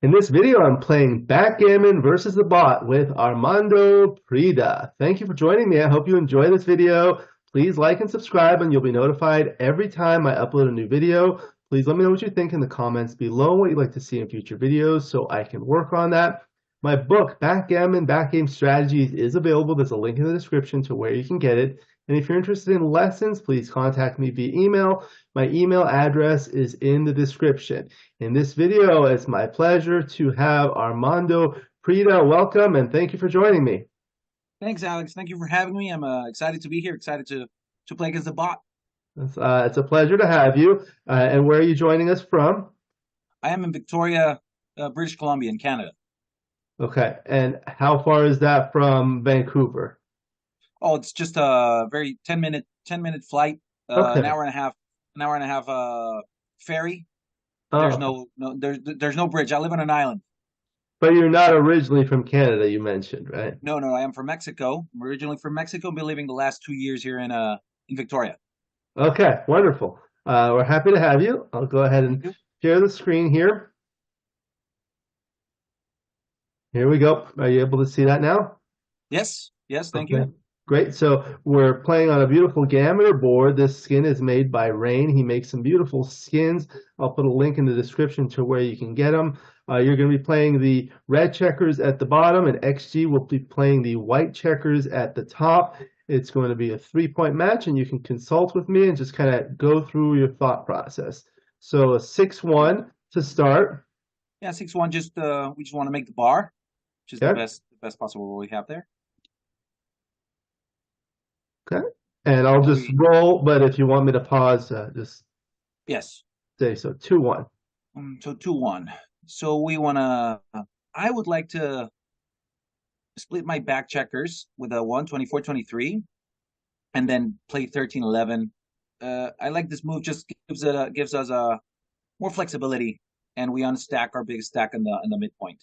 In this video, I'm playing Backgammon versus the Bot with Armando Prida. Thank you for joining me. I hope you enjoy this video. Please like and subscribe, and you'll be notified every time I upload a new video. Please let me know what you think in the comments below, what you'd like to see in future videos so I can work on that. My book, Backgammon Backgame Strategies, is available. There's a link in the description to where you can get it. And if you're interested in lessons, please contact me via email. My email address is in the description. In this video, it's my pleasure to have Armando Prida. Welcome, and thank you for joining me. Thanks, Alex. Thank you for having me. I'm excited to be here, excited to play against the bot. It's a pleasure to have you. And where are you joining us from? I am in Victoria, British Columbia in Canada. Okay, and how far is that from Vancouver? Oh, it's just a very 10-minute flight, an Okay. hour and a half, ferry. There's Oh, there's no bridge. I live on an island. but you're not originally from Canada, you mentioned, right? No, I am from Mexico. I'm originally from Mexico. Been living the last 2 years here in Victoria. Okay, wonderful. We're happy to have you. I'll go ahead Thank and you. share the screen here. Here we go. Are you able to see that now? Yes, thank Okay, you. great. So we're playing on a beautiful Gammater board. This skin is made by Rain. He makes some beautiful skins. I'll put a link in the description to where you can get them. You're going to be playing the red checkers at the bottom, and XG will be playing the white checkers at the top. It's going to be a 3-point match, and you can consult with me and just kind of go through your thought process. So a 6-1 to start. Yeah, 6-1. Just we just want to make the bar, which is Okay. the best possible roll we have there. Okay. And I'll Now just we roll, but if you want me to pause, just yes. say so. 2-1. So 2-1. So we wanna. I would like to split my back checkers with a 1 24 23, and then play 13 11. I like this move. Just gives us a more flexibility, and we unstack our biggest stack in the midpoint.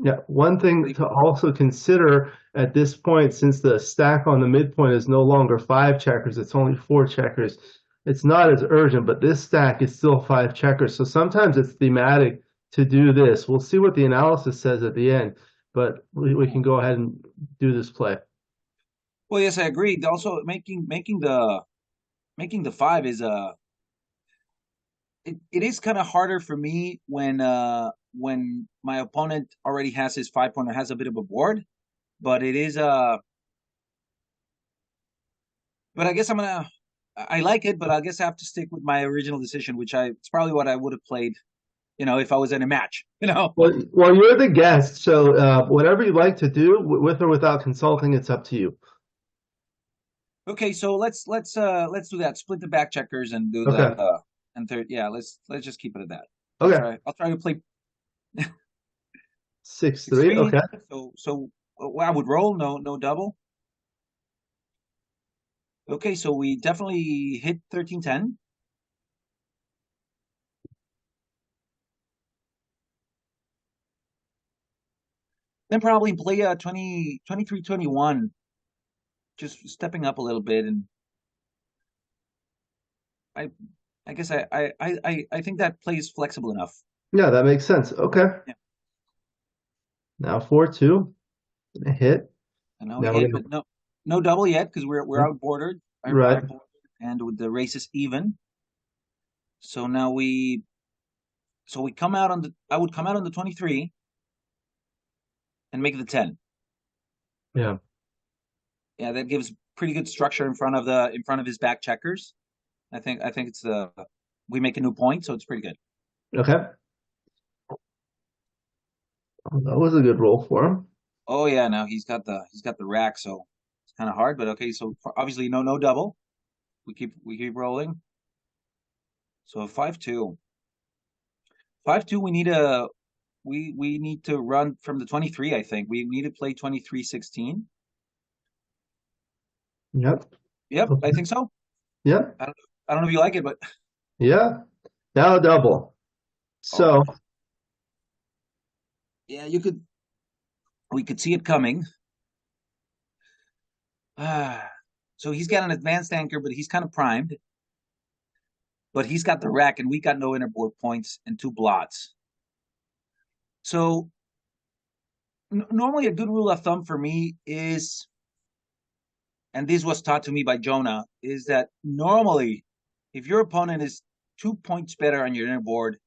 Yeah, one thing to also consider at this point, since the stack on the midpoint is no longer 5 checkers, it's only 4 checkers. It's not as urgent, but this stack is still 5 checkers. So sometimes it's thematic to do this. We'll see what the analysis says at the end, but we can go ahead and do this play. Well, yes, I agree. Also, making the five is it is kind of harder for me when my opponent already has his 5 pointer, has a bit of a board, but it is but I guess I like it, but I guess I have to stick with my original decision, which it's probably what I would have played, if I was in a match, Well, you're the guest, so whatever you like to do, with or without consulting, it's up to you. Okay, so let's do that. Split the back checkers and do the Okay. and third. Yeah, let's just keep it at that. Okay. I'll try to play Six six three. three. Okay. So I would roll no double. Okay, so we definitely hit 13 10. Then probably play 23 21, just stepping up a little bit. And I I guess I think that play is flexible enough. Yeah, that makes sense. Okay. Yeah. Now 4-2. Hit. And now we Now we're hit, gonna but no double yet because we're outbordered. right. Outbordered, and with the races even. So now we come out on the I would come out on the 23 and make the 10. Yeah. Yeah, that gives pretty good structure in front of his back checkers. I think it's we make a new point, so it's pretty good. Okay. Oh, that was a good roll for him. Oh yeah, now he's got the rack, so it's kind of hard, but okay. So obviously no double. We keep rolling. So 5-2. 5-2. We need to run from the 23. I think we need to play 23 16. Yep. Yep, I Okay. think so. Yep. I don't know if you like it, but Yeah. Now a double. So oh yeah, we could see it coming. So he's got an advanced anchor, but he's kind of primed. But he's got the rack, and we got no inner board points and two blots. So normally a good rule of thumb for me is, and this was taught to me by Jonah, is that normally if your opponent is 2 points better on your inner board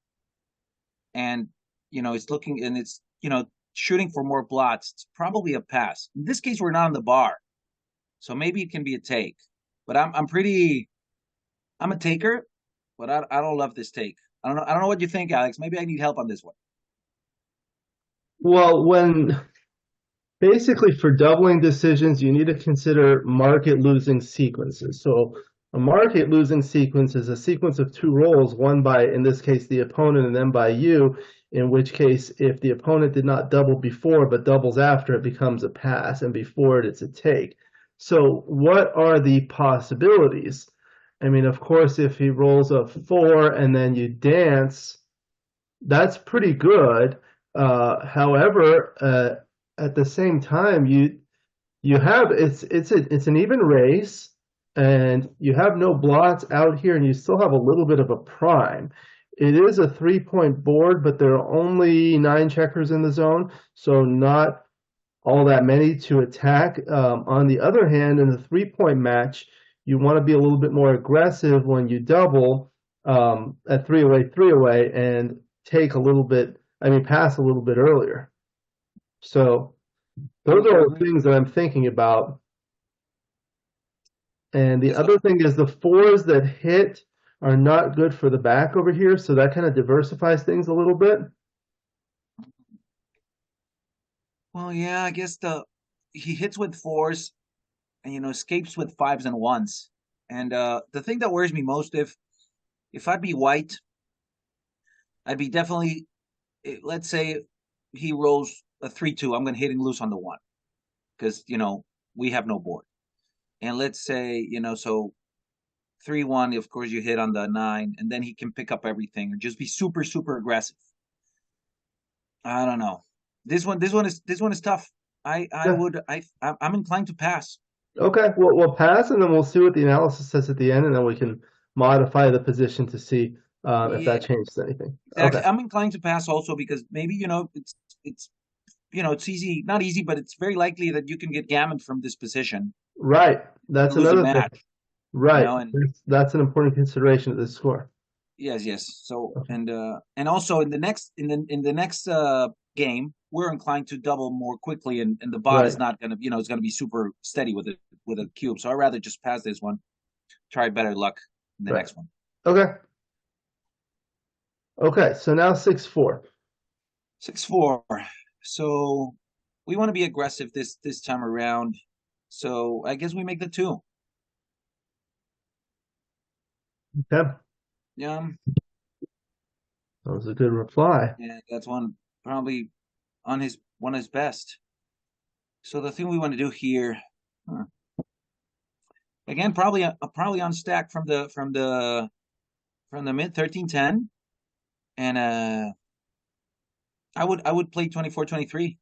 and it's looking and it's shooting for more blots, it's probably a pass. In this case, we're not on the bar, so maybe it can be a take. But I'm a taker, but I don't love this take. I don't know what you think, Alex. Maybe I need help on this one. Well, when basically for doubling decisions, you need to consider market losing sequences. So a market losing sequence is a sequence of two rolls, one by, in this case, the opponent and then by you, in which case, if the opponent did not double before but doubles after, it becomes a pass, and before it, it's a take. So what are the possibilities? I mean, of course, if he rolls a 4 and then you dance, that's pretty good. However, at the same time, you have it's an even race, and you have no blots out here, and you still have a little bit of a prime. It is a 3-point board, but there are only 9 checkers in the zone, so not all that many to attack. On the other hand, in the 3-point match, you want to be a little bit more aggressive when you double at 3 away, and take a little bit, I mean, pass a little bit earlier. So those are the things that I'm thinking about. And the other thing is the 4s that hit are not good for the back over here, so that kind of diversifies things a little bit. Well, yeah, I guess he hits with 4s and escapes with 5s and 1s. And the thing that worries me most, if I'd be white, I'd be definitely, let's say he rolls a 3-2, I'm going to hit him loose on the 1 because we have no board. And let's say so 3-1, of course you hit on the 9, and then he can pick up everything or just be super super aggressive. I don't know. This one is tough. I'm inclined to pass. Okay, we'll pass, and then we'll see what the analysis says at the end, and then we can modify the position to see if Yeah, that changes anything. exactly. Okay, I'm inclined to pass also because maybe it's easy, not easy, but it's very likely that you can get gammon from this position right. That's and lose a another thing. match. Right. And That's an important consideration of this score. yes. So Okay. and also in the next game, we're inclined to double more quickly, and the bot Right. is not gonna it's gonna be super steady with a cube. So I'd rather just pass this one, try better luck in the Right. next one. Okay. Okay. So now 6-4. 6-4. So we want to be aggressive this time around. So I guess we make the 2. Okay. Yeah, That was a good reply. yeah, that's one probably on his one of his best. So the thing we want to do here, huh, again, probably on stack from the mid 13-10, and I would play 24-23.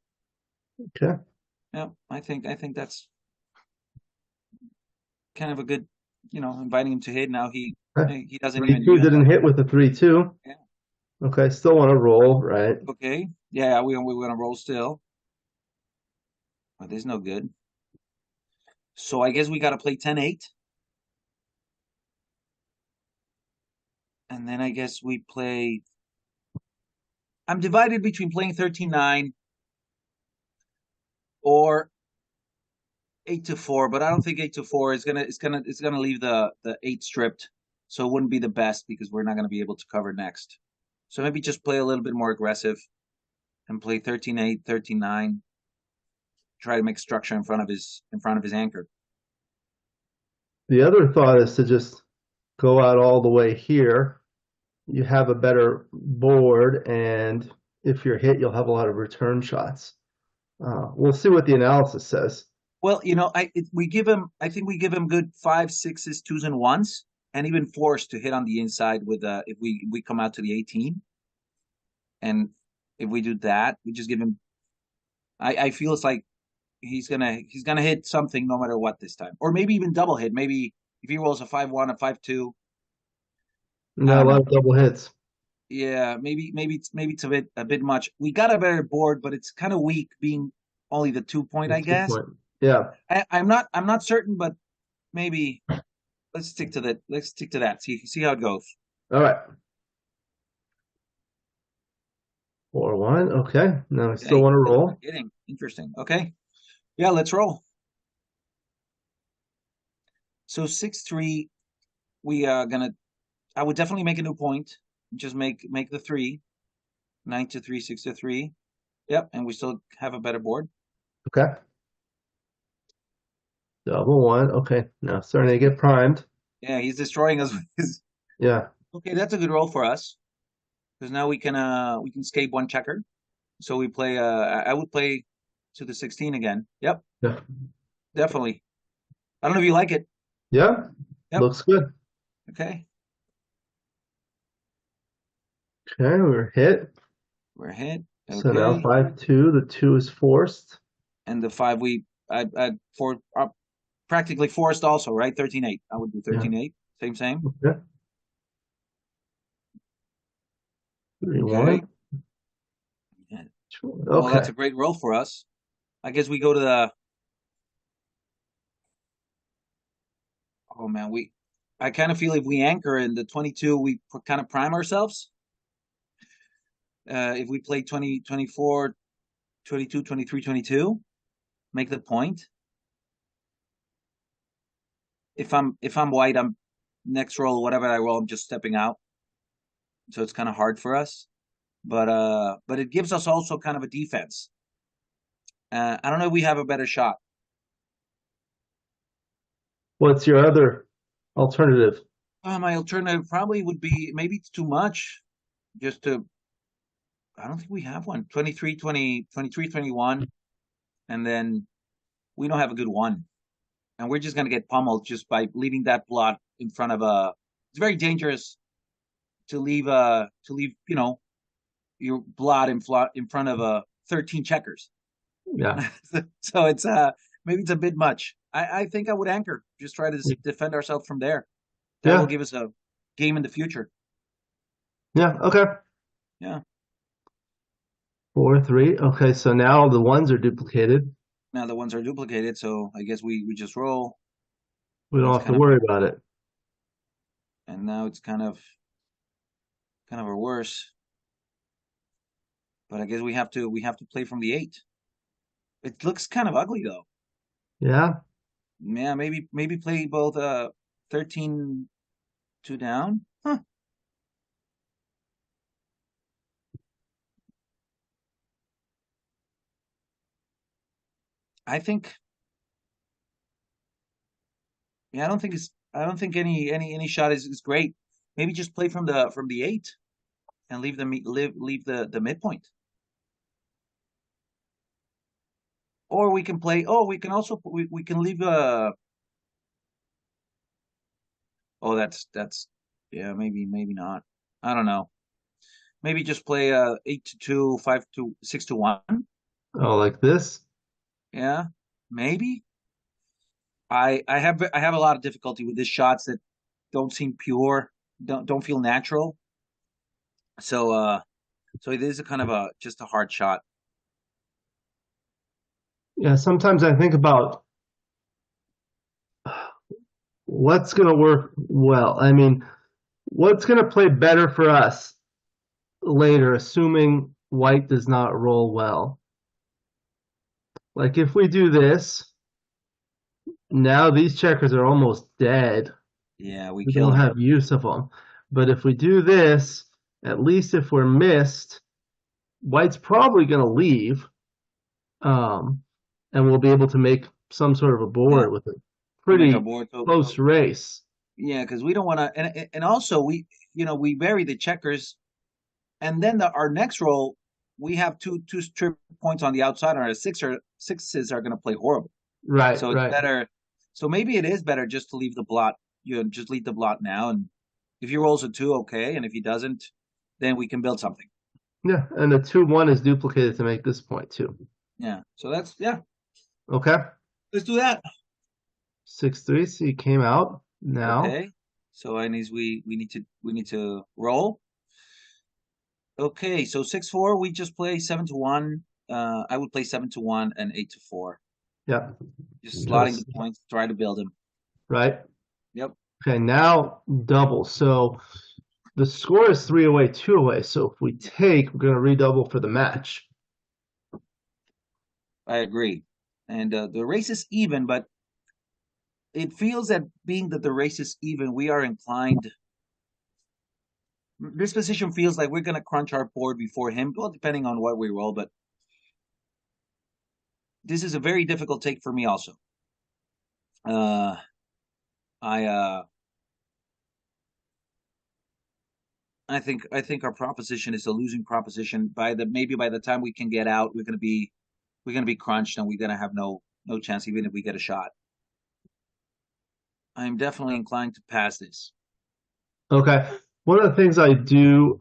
Okay. Yeah, I think that's kind of a good, inviting him to hit. Now Okay. he doesn't even 3-2 use didn't that. hit with the 3-2. Yeah. Okay. Still want to roll, right? Okay. Yeah, we're gonna roll still. But this is no good. So I guess we got to play 10-8. And then I guess we play. I'm divided between playing 13-9 or 8-4, but I don't think 8-4 is gonna leave the 8 stripped. So it wouldn't be the best because we're not gonna be able to cover next. So maybe just play a little bit more aggressive and play 13-8, 13-9. Try to make structure in front of his anchor. The other thought is to just go out all the way here. You have a better board, and if you're hit, you'll have a lot of return shots. We'll see what the analysis says. Well, I think we give him good 5s, 6s, 2s, and 1s, and even 4s to hit on the inside with if we come out to the 18, and if we do that, we just give him. I feel it's like he's gonna hit something no matter what this time, or maybe even double hit. Maybe if he rolls a 5-1, a 5-2, I No, a don't lot know. of double hits. Yeah, maybe it's a bit much. We got a better board, but it's kind of weak, being only the 2 point, I That's a good guess. point. Yeah. I'm not certain, but maybe let's stick to that. Let's stick to that. See how it goes. All right. 4-1. Okay. Now I still Okay, want to that's what roll. we're getting. Interesting. Okay, yeah, let's roll. So 6-3. We are gonna. I would definitely make a new point. Just make the three. 9-3, 6-3. Yep, and we still have a better board. Okay. Double one. Okay. Now starting to get primed. Yeah, he's destroying us with his. Yeah. Okay, that's a good roll for us because now we can escape one checker. So we play. I would play to the 16 again. Yep, Yeah. definitely. I don't know if you like it. Yeah. Yep. Looks good. Okay, Okay. We're hit. we're hit. So now Okay, 5-2. The 2 is forced. and the five I for practically forced also, right? 13-8. I would do Yeah. 13-8. Same. Okay. 3-1. Okay. Yeah. Well, Okay. that's a great roll for us. I guess we go to the. Oh man, we. I kind of feel if we anchor in the 22, we kind of prime ourselves. If we play 20, 24, 22, 23, 22, make the point. If I'm white, I'm next roll, whatever I roll, I'm just stepping out. So it's kind of hard for us. But it gives us also kind of a defense. I don't know if we have a better shot. What's your other alternative? My alternative probably would be maybe it's too much. Just to I don't think we have one. 23, 20, 23, 21, and then we don't have a good one. And we're just gonna get pummeled just by leaving that blot in front of a. It's very dangerous to leave your blot in front of a 13 checkers. Yeah. So it's maybe it's a bit much. I think I would anchor. Just try to defend ourselves from there. That will Yeah. give us a game in the future. Yeah. Okay. Yeah. 4-3. Okay. So now the ones are duplicated. Now the ones are duplicated, so I guess we just roll. We don't It's have to kind of worry about it. and now it's kind of a worse. But I guess we have to play from the 8. It looks kind of ugly though. Yeah. Yeah, maybe play both 13 2 down. Huh. I think yeah, I don't think any shot is great. Maybe just play from the 8 and leave the midpoint. Or we can play. Oh, we can also we can leave oh, that's yeah, maybe not. I don't know. Maybe just play 8-2, 5-2, 6-1. Oh, like this? Yeah, maybe. I have a lot of difficulty with these shots that don't seem pure, don't feel natural. So so it is a kind of a just a hard shot. Yeah. Sometimes I think about what's going to work well. I mean, what's going to play better for us later, assuming white does not roll well. Like if we do this, now these checkers are almost dead. Yeah, we We kill don't him. have use of them. But if we do this, at least if we're missed, white's probably going to leave, um, and we'll be able to make some sort of a Yeah, board with a we'll make a pretty board. So close race. yeah, because we don't want to, and also we bury the checkers, and then our next roll we have two strip points on the outside, and our sixes are going to play horrible. Right, So it's right. better. So maybe it is better just to leave the blot. Just leave the blot now, and if he rolls a 2, okay, and if he doesn't, then we can build something. Yeah, and the 2-1 is duplicated to make this point too. Yeah. So that's yeah. Okay. Let's do that. 6-3, so he came out now. Okay. So I need we need to roll. Okay, so 6-4, we just play 7-1. I would play 7-1 and 8-4. Yeah. Just slotting the points, try to build them. Right. Yep, Okay, now double. So the score is 3 away, 2 away. So if we take, we're going to redouble for the match. I agree. And the race is even, but it feels that being that the race is even, we are inclined. This position feels like we're gonna crunch our board before him. Well, depending on what we roll, but this is a very difficult take for me also. Uh, I uh, I think our proposition is a losing proposition. Maybe by the time we can get out, we're gonna be crunched and we're gonna have no chance even if we get a shot. I'm definitely inclined to pass this. Okay. One of the things I do,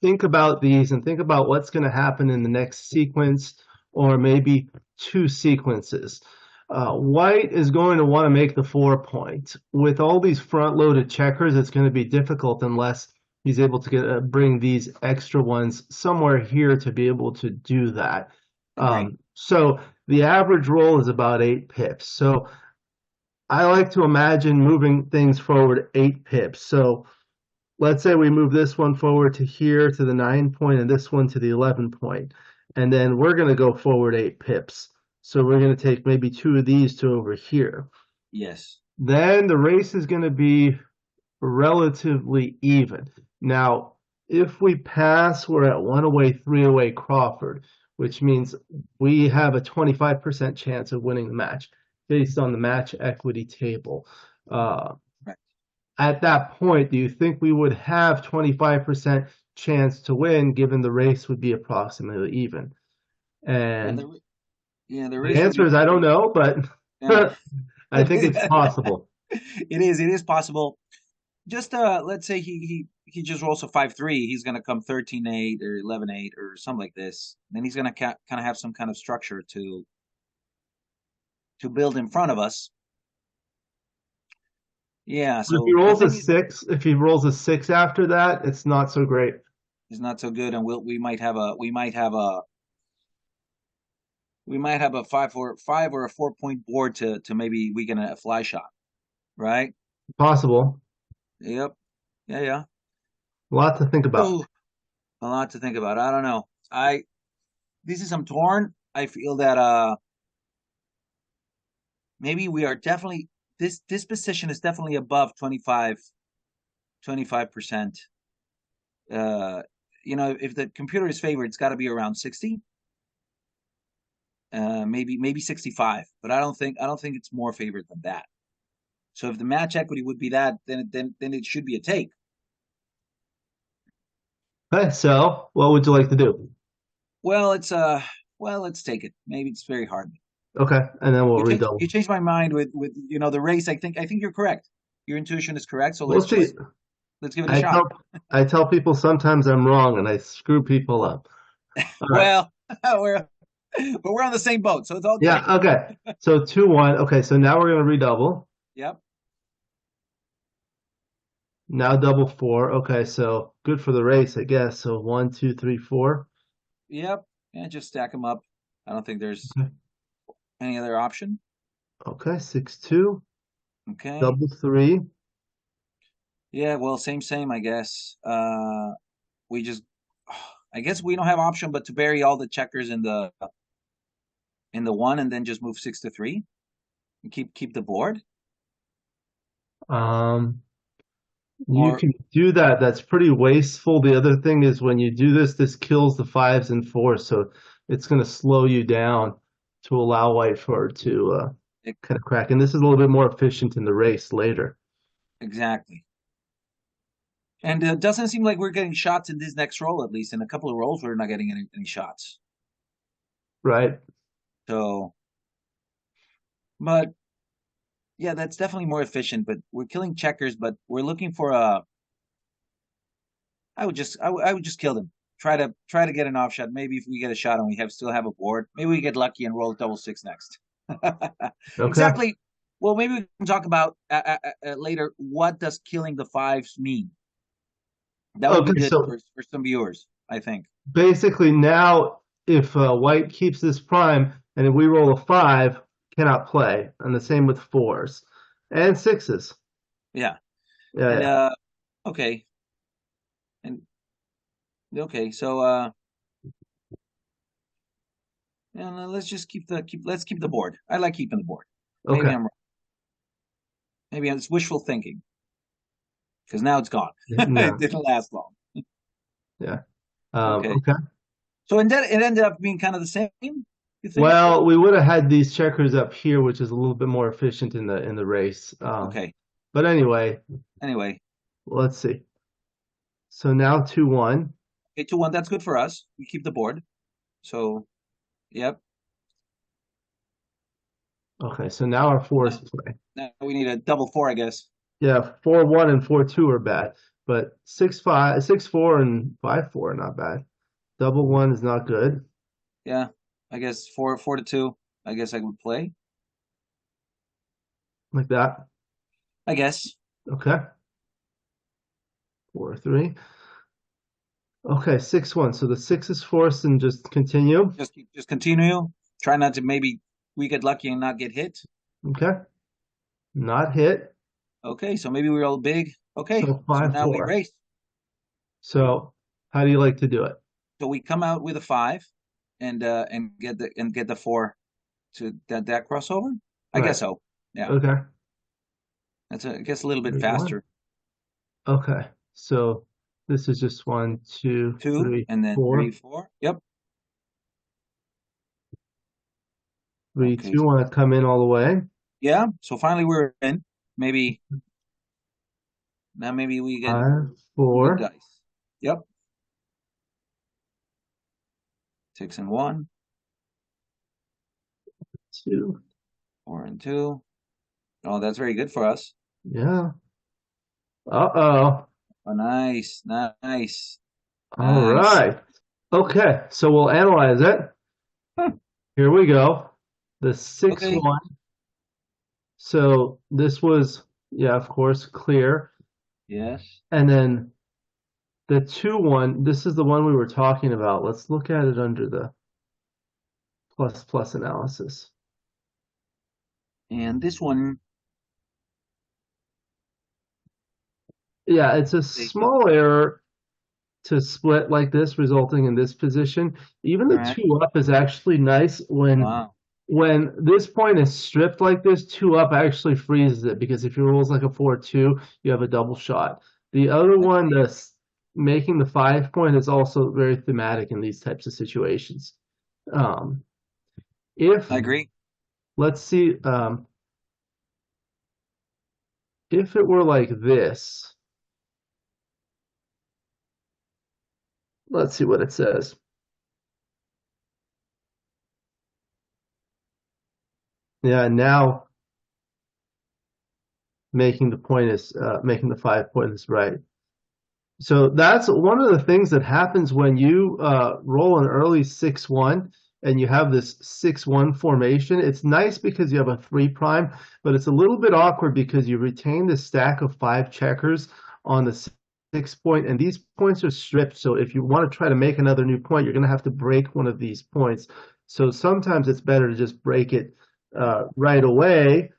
think about these and think about what's going to happen in the next sequence or maybe two sequences. White is going to want to make the 4 point. With all these front-loaded checkers, it's going to be difficult unless he's able to bring these extra ones somewhere here to be able to do that. Agree. So the average roll is about 8 pips. So I like to imagine moving things forward 8 pips. So let's say we move this one forward to here to the 9 point and this one to the 11 point. And then we're going to go forward 8 pips. So we're going to take maybe two of these to over here. Yes. Then the race is going to be relatively even. Now, if we pass, we're at 1 away, 3 away Crawford, which means we have a 25% chance of winning the match based on the match equity table. Uh, Right. at that point, do you think we would have 25% chance to win given the race would be approximately even? Yeah. And The the race would answer be is I don't pretty. know, but Yeah. I think it's possible. It is possible. Just let's say he just rolls a 5-3, he's gonna come 13-8 or 11-8 or something like this. Then he's gonna kind of have some kind of structure to build in front of us. Yeah, If he so the rolls a thing is, six, if he rolls a six after that, it's not so great. is not so good, and we might have a 5 or a 4 point board to maybe we get a fly shot, right? Possible. Yep. Yeah, yeah. A lot to think about. So a lot to think about. I don't know. I'm torn. I feel that maybe we are definitely this position is definitely above 25%. Uh, if the computer is favored, it's got to be around 60, maybe 65. But I don't think it's more favored than that. So if the match equity would be that, then it should be a take. Okay, so what would you like to do? Well, let's take it. Maybe it's very hard. Okay, and then we'll You change you redouble. changed my mind with the race. I think you're correct. Your intuition is correct. So We'll let's see. just let's give it a I shot. tell I tell people sometimes I'm wrong and I screw people up. All right. Well, we're on the same boat, so it's all good. Yeah, okay. So 2-1. Okay, so now we're gonna redouble. Yep. Now double four. Okay, so good for the race, I guess. So one, two, three, four. Yep. And just stack them up. I don't think there's Okay, any other option. okay, 6-2. Okay. Double three. Yeah, well, same, I guess. We just I guess we don't have option but to bury all the checkers in the one and then just move 6-3 and keep the board. Um, you Or can do that. That's pretty wasteful. The other thing is when you do this, this kills the fives and fours, so it's going to slow you down to allow white for to e- kind of crack. And this is a little bit more efficient in the race later, exactly. And it doesn't seem like we're getting shots in this next roll, at least in a couple of rolls, we're not getting any shots. right? So, but yeah, that's definitely more efficient. But we're killing checkers, but we're looking for a. I would just kill them. Try to get an off shot. Maybe if we get a shot and we still have a board, maybe we get lucky and roll a double six next. Okay. Exactly. Well, maybe we can talk about later. What does killing the fives mean? That would be Okay, good so for some viewers. I think. Basically, now if white keeps this prime and if we roll a 5, cannot play. And the same with 4s and 6s. Yeah. Yeah, And yeah. okay. And okay, so and let's just let's keep the board. I like keeping the board. Maybe Okay. I'm wrong. Maybe it's wishful thinking because now it's gone. It No. didn't last long. Yeah. Okay. Okay. So it ended up being kind of the same, you think? Well, we would have had these checkers up here, which is a little bit more efficient in the race. Okay. But anyway, Anyway, let's see. So now 2-1. okay, 2-1, that's good for us. We keep the board. So, yep. Okay, so now our 4s Now, play. now we need a double four, I guess. Yeah, 4-1 and 4-2 are bad, but 6-5, 6-4 and 5-4 are not bad. Double one is not good, Yeah. I guess 4-2. I guess I would play. like that. I guess. Okay, 4-3. Okay, 6-1. So the 6 is forced and just continue. Just continue. Try not to maybe we get lucky and not get hit. Okay, not hit. Okay, so maybe we're all big. Okay, So so five now we four. race. So how do you like to do it? So we come out with a 5 and get the 4 to that crossover. I Right. guess so. Yeah, Okay. that's I guess a little bit 3-1. faster. Okay. So this is just 1, 2, 2 3, and then 3, 4. 4. Yep. 3, Okay. 2. Want to come in all the way? Yeah. So finally we're in. Maybe now maybe we get Five, some good 4, dice. Yep. 6 and 1, 2. 4 and 2. Oh, that's very good for us. Yeah. Uh-oh. Oh, nice, nice, All nice. right. Okay, so we'll analyze it. Huh. Here we go. The six Okay. one. So this was, yeah, of course, clear. Yes. And then the 2-1, this is the one we were talking about. Let's look at it under the plus plus analysis. And this one, Yeah, it's a they, small error to split like this, resulting in this position. Even all the right. 2 up is actually nice Wow. when this point is stripped like this, 2 up actually freezes it because if your rolls like a 4-2, you have a double shot. The other I one, agree. making the 5 point is also very thematic in these types of situations. Um, if I agree. let's see, if it were like this, let's see what it says. Yeah, now making the 5 point is right. So that's one of the things that happens when you roll an early 6-1 and you have this 6-1 formation. It's nice because you have a 3 prime, but it's a little bit awkward because you retain the stack of 5 checkers on the 6 point, and these points are stripped. So if you want to try to make another new point, you're going to have to break one of these points. So sometimes it's better to just break it right away.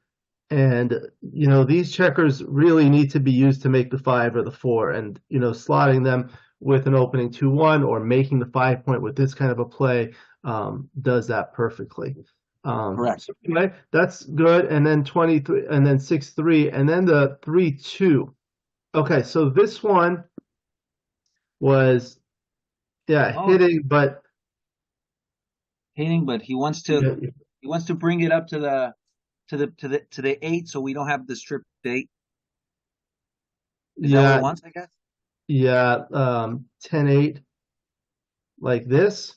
And, these checkers really need to be used to make the 5 or the 4. And, slotting them with an opening 2-1 or making the 5 point with this kind of a play does that perfectly. Correct. So anyway, that's good. And then 23, and then 6-3, and then the 3-2. Okay, so this one was, yeah, Oh, hitting, but yeah, he wants to bring it up to the 8, so we don't have the stripped 8. Is that what it yeah, wants? I guess. yeah, 10-8 like this,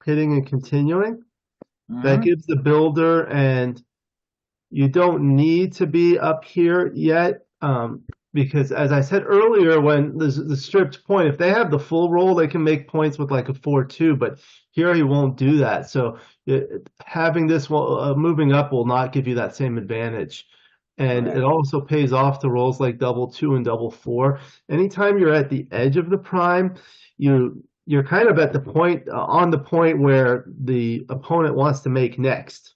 hitting and continuing. That Mm-hmm. gives the builder, and you don't need to be up here yet, because as I said earlier, when the stripped point, if they have the full roll, they can make points with like a 4-2, but here he won't do that. So having this moving up will not give you that same advantage. And it Correct. also pays off to rolls like double 2 and double 4. Anytime you're at the edge of the prime, you you're kind of at the point on the point where the opponent wants to make next.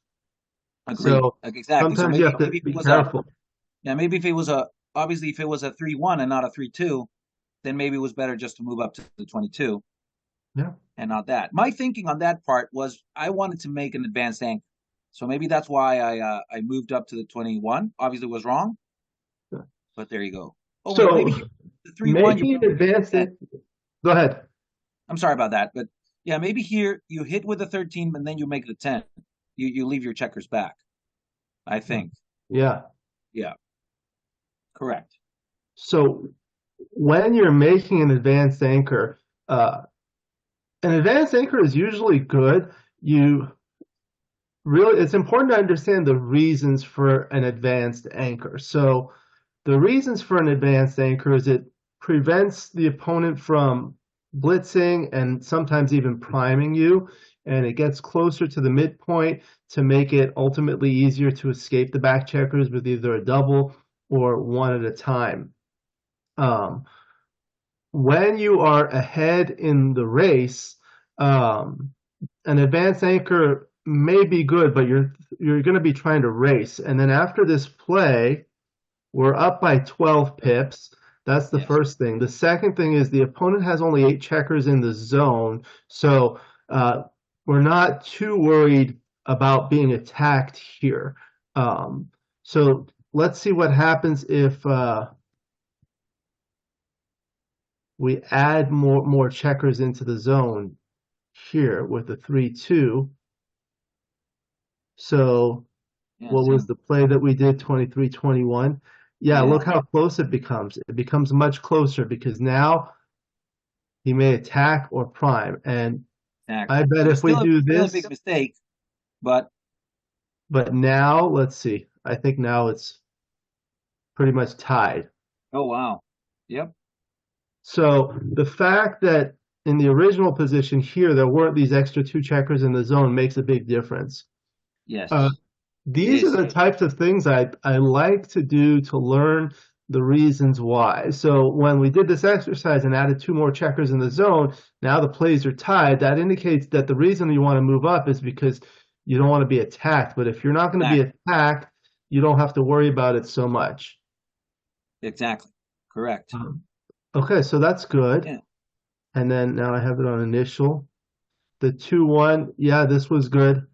Agreed. So Exactly. So sometimes you have to maybe if it be was a careful. yeah, maybe if it was a obviously if it was a 3-1 and not a 3-2, then maybe it was better just to move up to the 22 Yeah. and not that. My thinking on that part was I wanted to make an advanced anchor. So maybe that's why I moved up to the 21. Obviously it was wrong, but there you go. Oh wait, So maybe here, the 3-1 you making probably make advanced, the 10. go ahead. I'm sorry about that, but yeah, maybe here you hit with the 13, but then you make the 10. You leave your checkers back. I think. Yeah. Yeah, correct. So when you're making an advanced anchor is usually good. You really, it's important to understand the reasons for an advanced anchor. So the reasons for an advanced anchor is it prevents the opponent from blitzing and sometimes even priming you, and it gets closer to the midpoint to make it ultimately easier to escape the back checkers with either a double or one at a time. Um, when you are ahead in the race, um, an advanced anchor may be good, but you're going to be trying to race. And then after this play, we're up by 12 pips. That's the Yes. first thing. The second thing is the opponent has only 8 checkers in the zone, so we're not too worried about being attacked here. So let's see what happens if we add more checkers into the zone here with the 3-2. So Yeah, what was see. the play that we did, 23-21? Yeah, Yeah, look how close it becomes. It becomes much closer because now he may attack or prime. And I exactly. bet So if we do still a big this, mistake, but but now, let's see. I think now it's pretty much tied. oh wow. Yep. So the fact that in the original position here, there weren't these extra 2 checkers in the zone makes a big difference. Uh, Yes. It These are is. the types of things I like to do to learn the reasons why. So when we did this exercise and added 2 more checkers in the zone, now the plays are tied. That indicates that the reason you want to move up is because you don't want to be attacked. But if you're not going to be Exactly. attacked, you don't have to worry about it so much. Exactly. Correct. Um, Okay, so that's good. Yeah. And then now I have it on initial. The 2-1, yeah, this was good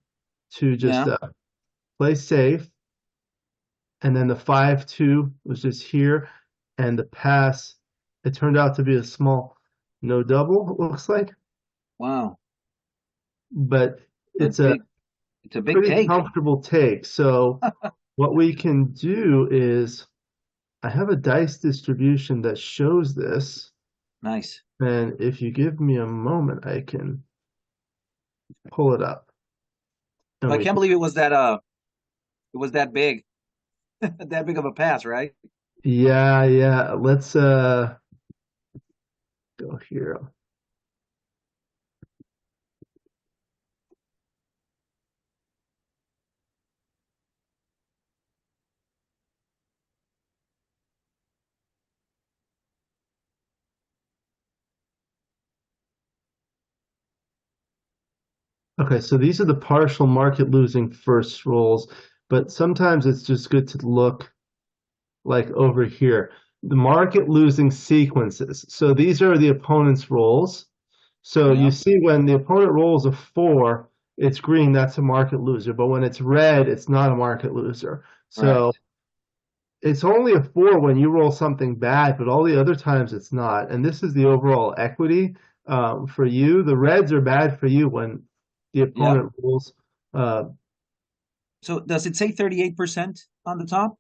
to just Yeah. play safe. And then the 5-2 was just here, and the pass, it turned out to be a small no double, it looks like, Wow. but So it's a it's a big pretty take. comfortable take. So what we can do is, I have a dice distribution that shows this, Nice. and if you give me a moment, I can pull it up. And Well, I we can't can, believe it was that big. That big of a pass, right? yeah, let's go here. Okay, so these are the partial market losing first rolls, but sometimes it's just good to look like over here. The market losing sequences. So these are the opponent's rolls. So you Yeah. see when the opponent rolls a 4, it's green, that's a market loser. But when it's red, it's not a market loser. So Correct. it's only a 4 when you roll something bad, but all the other times it's not. And this is the overall equity for you. The reds are bad for you when the Yep. opponent rolls. Uh, So does it say 38% on the top?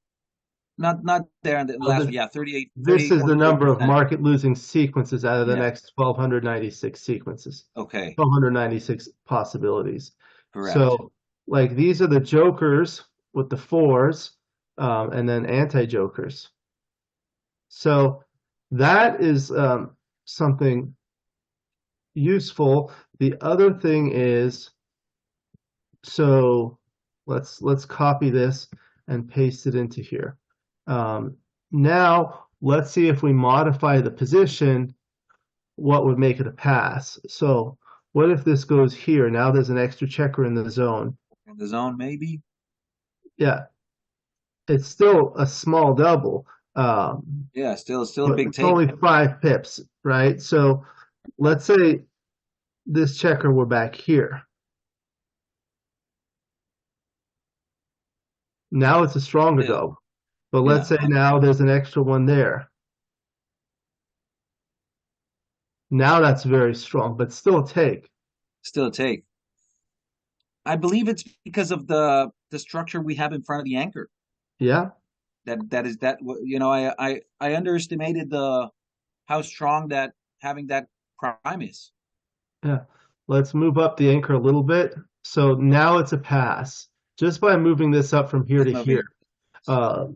Not there in the so last this, one. Yeah, this is the number of 38.4%. market losing sequences out of the Yeah. next 1296 sequences, Okay. 1296 possibilities. Correct. So, like, these are the jokers with the 4s, and then anti-jokers. So that is something useful. The other thing is, so let's copy this and paste it into here. Now let's see if we modify the position what would make it a pass. So what if this goes here? Now there's an extra checker in the zone. In the zone, maybe. Yeah, it's still a small double, um, Yeah, still a but big it's take. only 5 pips, right? So let's say this checker were back here. Now it's a stronger Still, double. But let's yeah, say now there's an extra one there. Now that's very strong, but still a take. still a take. I believe it's because of the structure we have in front of the anchor. Yeah, That is that you know I underestimated the how strong that having that prime is. yeah. Let's move up the anchor a little bit. So now it's a pass just by moving this up from here Just to here. moving. Uh,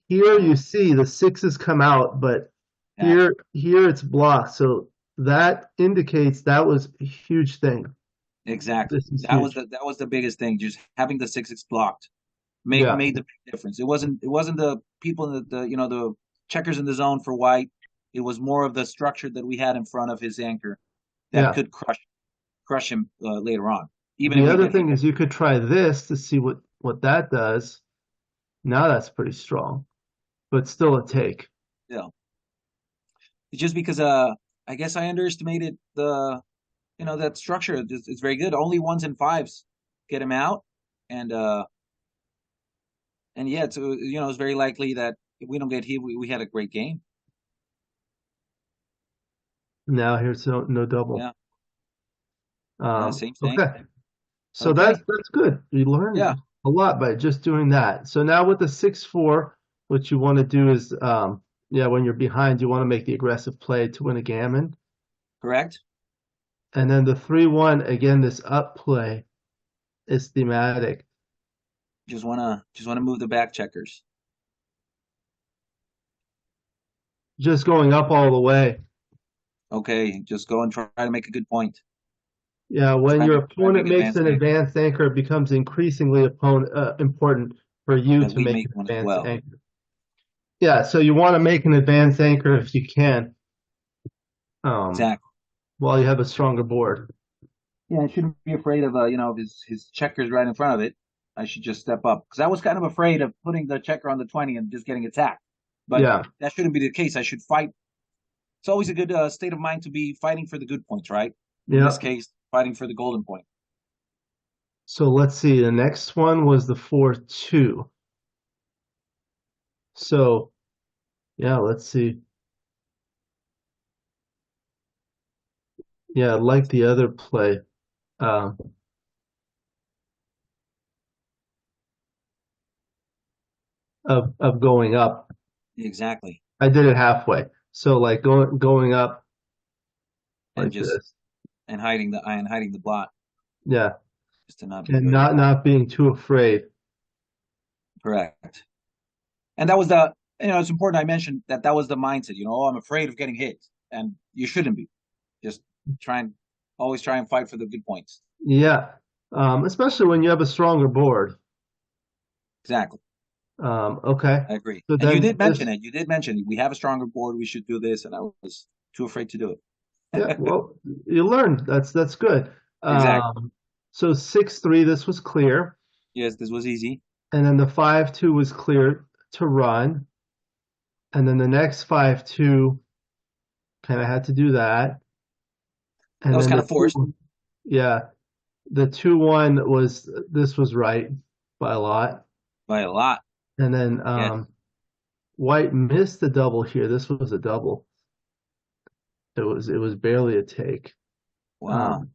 Here you see the sixes come out, but Yeah, here it's blocked. So that indicates that was a huge thing. exactly. This is huge. That was the biggest thing. Just having the 6-6 blocked Yeah, made the big difference. It wasn't the people in the you know the checkers in the zone for white. It was more of the structure that we had in front of his anchor that yeah. could crush him later on, even if The we other get hit. thing is you could try this to see what that does. Now that's pretty strong, but still a take. Still, it's just because I guess I underestimated the you know that structure. It's very good. Only ones and fives get him out, and yeah, it's you know it's very likely that if we don't get hit, we had a great game. Now here's no double. Yeah, yeah, same thing. Okay. So Okay, that's good. You yeah, learn a lot by just doing that. So now with the 6-4, what you want to do is, yeah, when you're behind, you want to make the aggressive play to win a gammon. correct. And then the 3-1, again, this up play is thematic. Just wanna move the back checkers. Just going up all the way. Okay, just go and try to make a good point. Yeah, when your Try and opponent make makes advanced an anchor advanced anchor, it becomes increasingly important for you that to we make make an one as advanced well. anchor. Yeah, so you want to make an advanced anchor if you can, um, Exactly. while you have a stronger board. Yeah, I shouldn't be afraid of you know his checkers right in front of it. I should just step up because I was kind of afraid of putting the checker on the 20 and just getting attacked. But Yeah, that shouldn't be the case. I should fight. It's always a good state of mind to be fighting for the good points, right? In this yeah. case, fighting for the golden point. So let's see. The next one was the 4-2. So yeah, let's see. Yeah, like the other play, um, of going up. Exactly, I did it halfway. So like going up and like just this. hiding the blot Yeah, just to not be and afraid. not being too afraid. Correct. And that was the you know it's important I mentioned that that was the mindset. You know, oh, I'm afraid of getting hit, and you shouldn't be. Just try and always try and fight for the good points. Yeah, especially when you have a stronger board. Exactly. Okay. I agree. So And you then did mention this, it. You did mention it. We have a stronger board. We should do this, and I was too afraid to do yeah, it. well, you learned. That's good. Exactly. So 6-3, this was clear. Yes, this was easy. And then the 5-2 was clear to run. And then the next 5-2 kind of had to do that. That And was then kind the of forced two, yeah, the 2-1 was this was right by a lot. by a lot. And then Yes. White missed the double here. This was a double. It was barely a take. Wow. Um,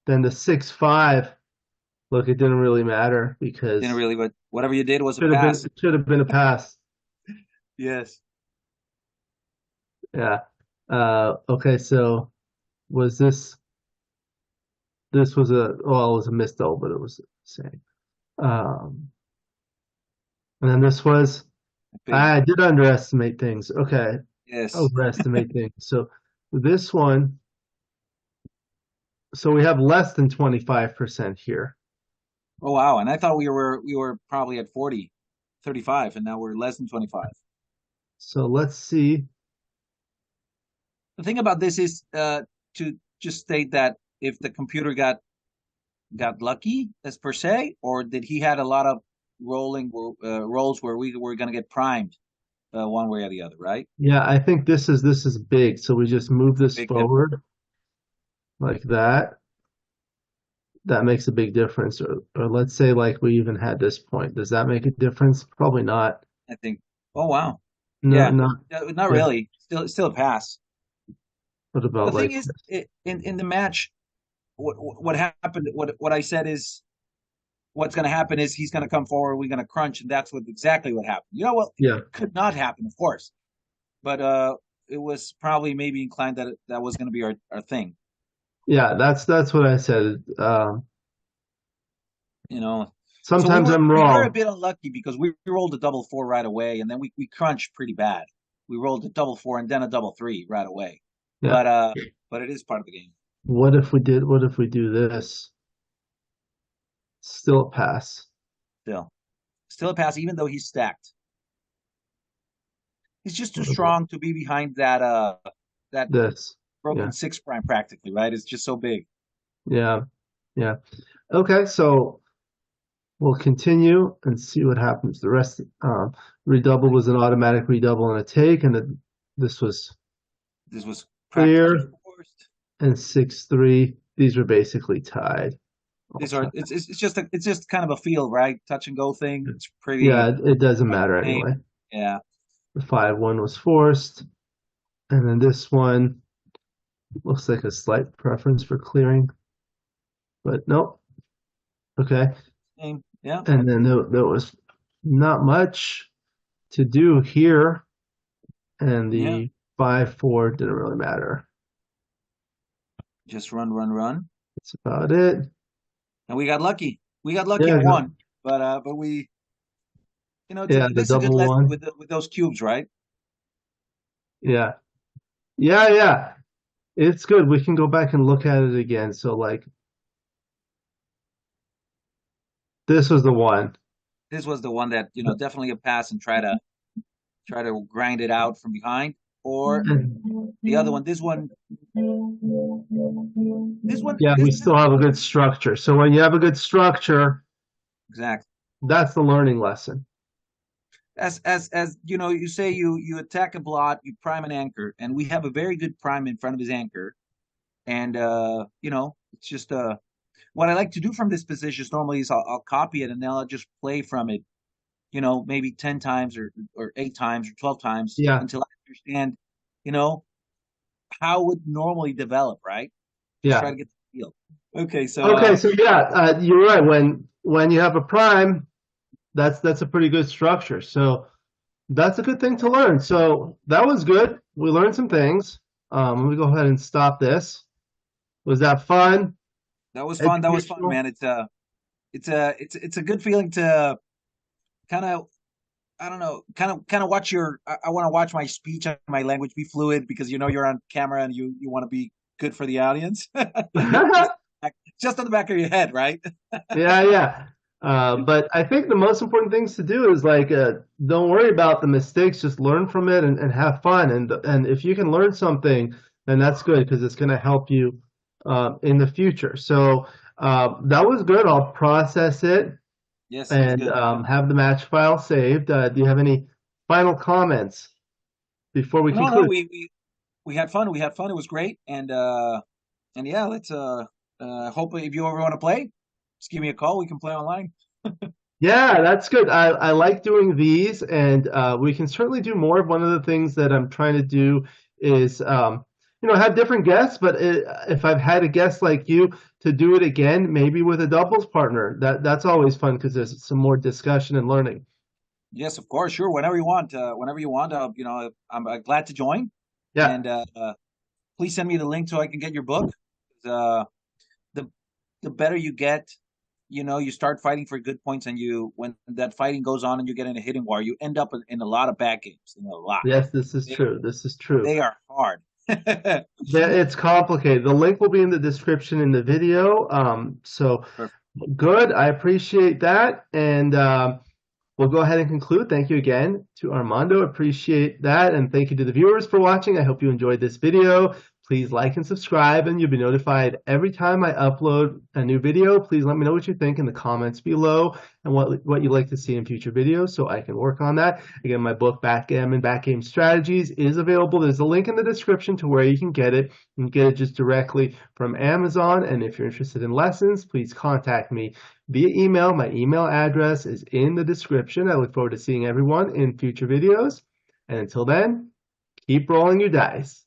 then the 6-5, look, it didn't really matter Didn't because really, but whatever you did was a should have been pass. it should have been a pass. Yes. Yeah. Okay, so was this was well, it was a missed double, but it was the same. Um, and then this was Big. I did underestimate things. Okay, Yes. overestimate things. So this one, so we have less than 25% here. Oh wow. And I thought we were probably at 40, 35, and now we're less than 25. So let's see. The thing about this is to just state that if the computer got lucky as per se, or did he had a lot of rolls where we were going to get primed one way or the other, right? Yeah, I think this is big. So we just move this Big difference, forward like that. That makes a big difference. Or let's say like we even had this point. Does that make a difference? Probably not. I think. Oh wow, No, yeah, not. not Yeah. really. Still a pass. What The about thing like is, this? in the match, what happened? What I said is what's going to happen is he's going to come forward. We're going to crunch, and that's what exactly what happened. You know what? It Yeah. could not happen, of course, but it was probably maybe inclined that that was going to be our thing. Yeah, that's what I said. You know, so Sometimes I'm we were a wrong. bit unlucky because we rolled a double four right away, and then we crunched pretty bad. We rolled a double four and then a double three right away. Yeah. But it is part of the game. What if we do this? Still a pass. Still, still a pass, even though he's stacked. He's just too What about strong to be behind that this? Yeah. broken six prime practically, right? It's just so big. Yeah. Yeah. Okay, so we'll continue and see what happens. The rest, redouble was an automatic redouble and a take, and this was This was practically clear, forced. and 6-3. These were basically tied. All These are tied. it's just kind of a feel, right? Touch and go thing. It's Yeah, pretty it doesn't much matter the same. anyway. Yeah. The 5-1 was forced, and then this one looks like a slight preference for clearing, but nope. Okay, Same. Yeah. and then there was not much to do here, and Yeah. the 5-4 didn't really matter. Just run, run, run. That's about it. And we got lucky. We got lucky Yeah, on one, but we, yeah, the this is a good double lesson one. with those cubes, right? Yeah, yeah, yeah. It's good. We can go back and look at it again. So like this was the one. This was the one that definitely a pass and try to grind it out from behind, or the other one. Yeah, we This still have a good structure. So when you have a good structure, exact. that's the learning lesson. As you say you attack a blot, you prime an anchor, and we have a very good prime in front of his anchor, and it's just what I like to do from this position is normally is I'll copy it and then I'll just play from it, maybe 10 times or 8 times or 12 times Yeah, until I understand, you know, how it would normally develop, right? Just try yeah. to get the feel. Okay, so Okay, so yeah, you're right. When you have a prime, that's a pretty good structure. So that's a good thing to learn. So that was good. We learned some things. Let me go ahead and stop this. Was that fun? that was fun. That was fun, Educational? man. It's a good feeling to kind of I don't know, kind of watch your. I want to watch my speech and my language be fluid because you're on camera and you want to be good for the audience. just just on the back of your head, right? Yeah, yeah. But I think the most important things to do is like don't worry about the mistakes, just learn from it and have fun. And if you can learn something, then that's good because it's going to help you in the future. So that was good. I'll process it Yes, sounds and good. have the match file saved. Do you have any final comments before we No, no, conclude? we had fun. We had fun. It was great, and yeah, let's hope if you ever want to play, just give me a call. We can play online. Yeah, that's good. I like doing these, and we can certainly do more. One of the things that I'm trying to do is, have different guests. But if I've had a guest like you, to do it again, maybe with a doubles partner, that's always fun because there's some more discussion and learning. Yes, of course, sure. Whenever you want, I'm glad to join. Yeah. And please send me the link so I can get your book. Uh, the the better you get, you start fighting for good points, and when that fighting goes on and you get in a hitting war, you end up in a lot of bad games, a lot. Yes, this is They true. This is true. they are hard. It's complicated. The link will be in the description in the video. So Perfect. good. I appreciate that, and we'll go ahead and conclude. Thank you again to Armando. Appreciate that. And thank you to the viewers for watching. I hope you enjoyed this video. Please like and subscribe, and you'll be notified every time I upload a new video. Please let me know what you think in the comments below and what you'd like to see in future videos so I can work on that. Again, my book, Backgammon Backgame Strategies, is available. There's a link in the description to where you can get it. You can get it just directly from Amazon. And if you're interested in lessons, please contact me via email. My email address is in the description. I look forward to seeing everyone in future videos. And until then, keep rolling your dice.